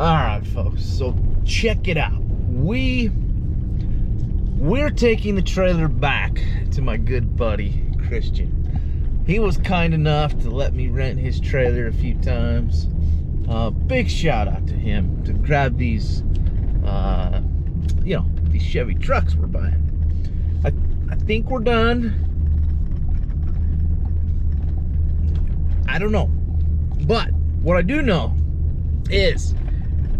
Alright folks, so check it out. We're taking the trailer back to my good buddy Christian. He was kind enough to let me rent his trailer a few times. Big shout out to him to grab these these Chevy trucks we're buying. I think we're done. I don't know, but what I do know is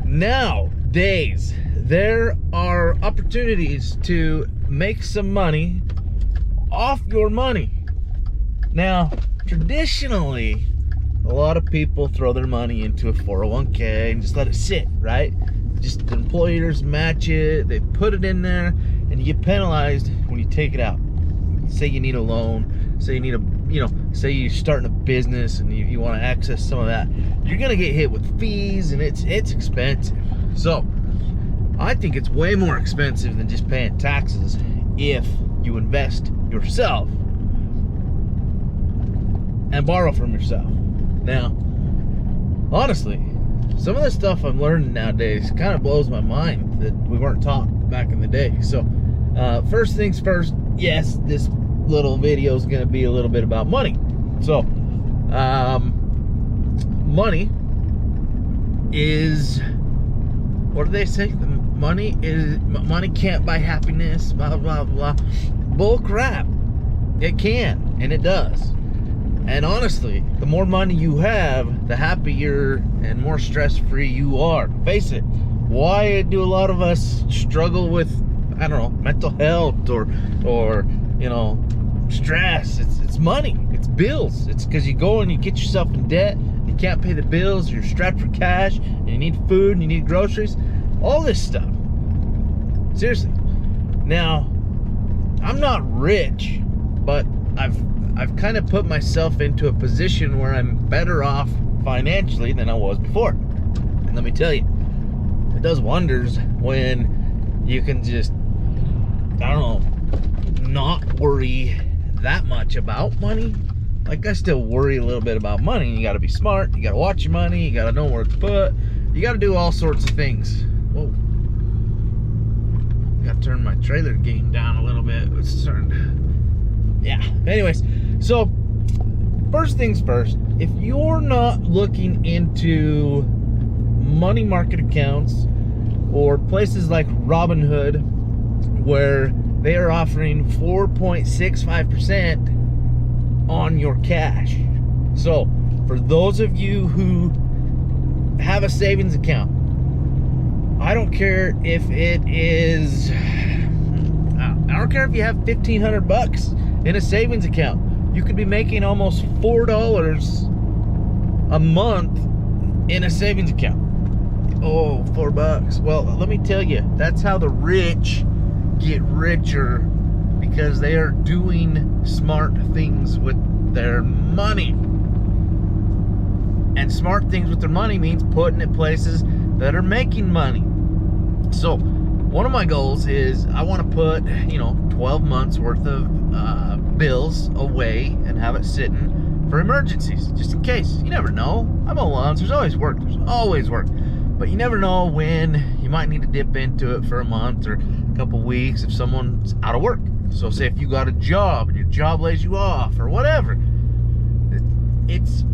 nowadays there are opportunities to make some money off your money. Now, traditionally, a lot of people throw their money into a 401k and just let it sit, right? Just the employers match it, they put it in there, and you get penalized when you take it out. Say you need a loan, say you need say you're starting a business and you want to access some of that. You're gonna get hit with fees, and it's expensive. So I think it's way more expensive than just paying taxes if you invest yourself and borrow from yourself. Now, honestly, some of the stuff I'm learning nowadays kind of blows my mind that we weren't taught back in the day. So first things first, yes, this little video is going to be a little bit about money. So money is, what do they say? Money can't buy happiness, blah blah blah. Bull crap. It can, and it does. And honestly, the more money you have, the happier and more stress-free you are. Face it. Why do a lot of us struggle with, I don't know, mental health or stress? It's money. It's bills. It's because you go and you get yourself in debt. You can't pay the bills. You're strapped for cash. And you need food. And you need groceries. All this stuff. Seriously. Now, I'm not rich, but I've kind of put myself into a position where I'm better off financially than I was before. And let me tell you, it does wonders when you can just, I don't know, not worry that much about money. Like, I still worry a little bit about money. You got to be smart. You got to watch your money. You got to know where it's put. You got to do all sorts of things. Whoa. Got to turn my trailer game down a little bit. It's starting. Yeah. Anyways, so first things first, if you're not looking into money market accounts or places like Robinhood where they are offering 4.65% on your cash. So for those of you who have a savings account, I don't care if it is, I don't care if you have $1,500 in a savings account. You could be making almost $4 a month in a savings account. Oh, $4. Well, let me tell you, that's how the rich get richer, because they are doing smart things with their money. And smart things with their money means putting it places that are making money. So one of my goals is I want to put 12 months worth of bills away and have it sitting for emergencies, just in case. You never know. I'm a lunch. There's always work. But you never know when you might need to dip into it for a month or a couple weeks if someone's out of work. So say if you got a job and your job lays you off or whatever, it's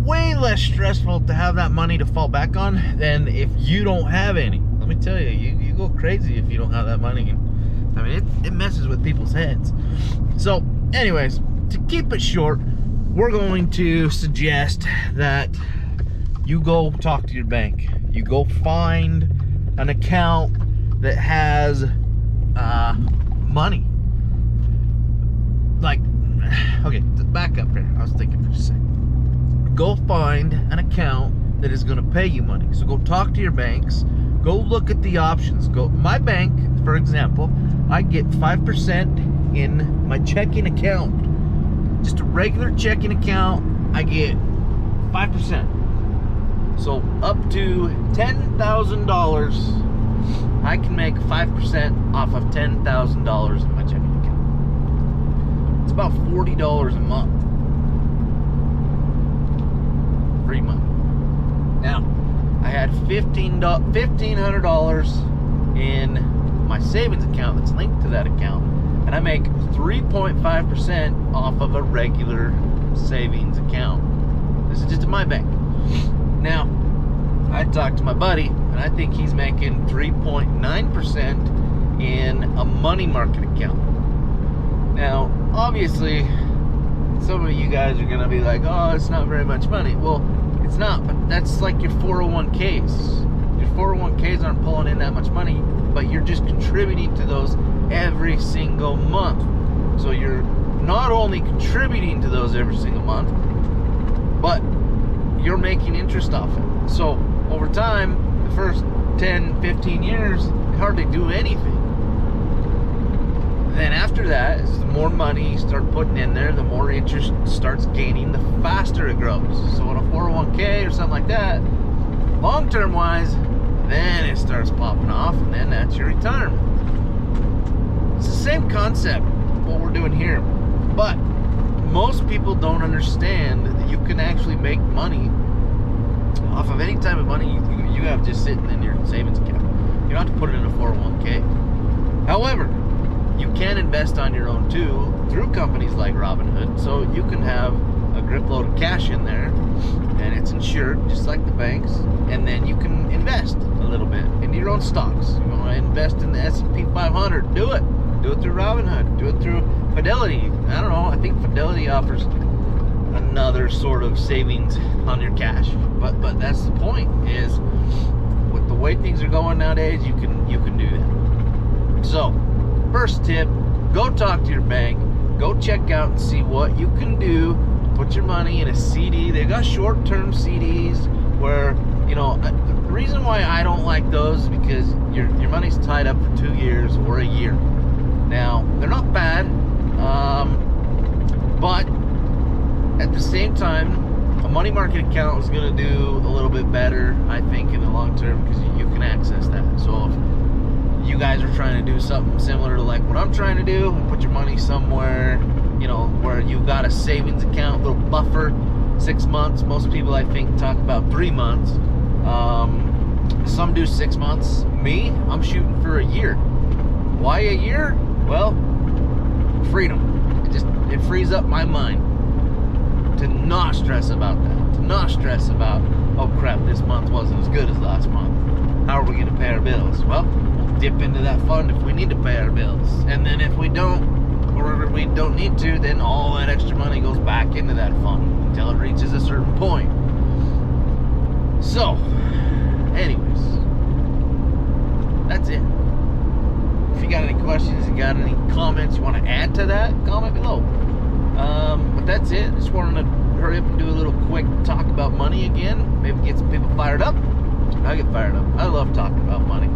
way less stressful to have that money to fall back on than if you don't have any. Let me tell you, you go crazy if you don't have that money. I mean, it messes with people's heads. So anyways, to keep it short, we're going to suggest that you go talk to your bank. You go find an account that has money. Like, okay, back up here. I was thinking for a second. Go find an account that is going to pay you money. So go talk to your banks. Go look at the options. My bank, for example, I get 5% in my checking account. Just a regular checking account, I get 5%. So up to $10,000, I can make 5% off of $10,000 in my checking account. It's about $40 a month. Free money. Now, I had $1,500 in my savings account that's linked to that account, and I make 3.5% off of a regular savings account. This is just in my bank. Now, I talked to my buddy, and I think he's making 3.9% in a money market account. Now, obviously, some of you guys are gonna be like, oh, it's not very much money. Well, it's not, but that's like your 401ks. Your 401ks aren't pulling in that much money, but you're just contributing to those every single month. So you're not only contributing to those every single month, but you're making interest off it. So over time, the first 10, 15 years, you hardly do anything. Then after that, is the more money you start putting in there, the more interest starts gaining, the faster it grows. So in a 401k or something like that, long-term wise, then it starts popping off, and then that's your retirement. It's the same concept, what we're doing here. But most people don't understand that you can actually make money off of any type of money you have just sitting in your savings account. You don't have to put it in a 401k. However, you can invest on your own too through companies like Robinhood. So you can have a grip load of cash in there, and it's insured just like the banks, and then you can invest a little bit into your own stocks. You want to invest in the S&P 500, do it through Robinhood, do it through Fidelity. I don't know, I think Fidelity offers another sort of savings on your cash, but that's the point, is with the way things are going nowadays, you can do that. So first tip, go talk to your bank, go check out and see what you can do. Put your money in a CD. They got short-term CDs where, you know, the reason why I don't like those is because your money's tied up for 2 years or a year. Now, they're not bad, but at the same time, a money market account is going to do a little bit better, I think, in the long term, because you can access that. So if you guys are trying to do something similar to like what I'm trying to do, put your money somewhere, you know, where you've got a savings account, little buffer, 6 months. Most people, I think, talk about 3 months. Some do 6 months. Me, I'm shooting for a year. Why a year? Well, freedom. It frees up my mind to not stress about that, to not stress about, oh crap, this month wasn't as good as last month. How are we going to pay our bills? Well, we'll dip into that fund if we need to pay our bills. And then if we don't, or we don't need to, then all that extra money goes back into that fund until it reaches a certain point. So, anyways, that's it. If you got any questions, you got any comments you want to add to that, comment below. But that's it. Just wanted to hurry up and do a little quick talk about money again. Maybe get some people fired up. I get fired up. I love talking about money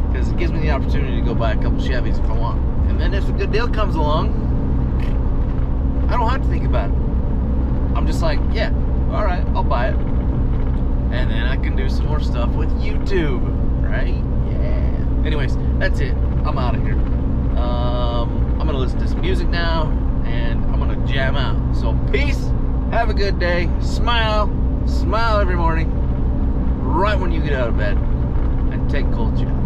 because it gives me the opportunity to go buy a couple Chevys if I want. And then if a good deal comes along, I don't have to think about it. I'm just like, yeah, all right, I'll buy it. And then I can do some more stuff with YouTube, right? Yeah. Anyways, that's it. I'm out of here. I'm going to listen to some music now, and I'm going to jam out. So peace. Have a good day. Smile every morning, right when you get out of bed, and take cold showers.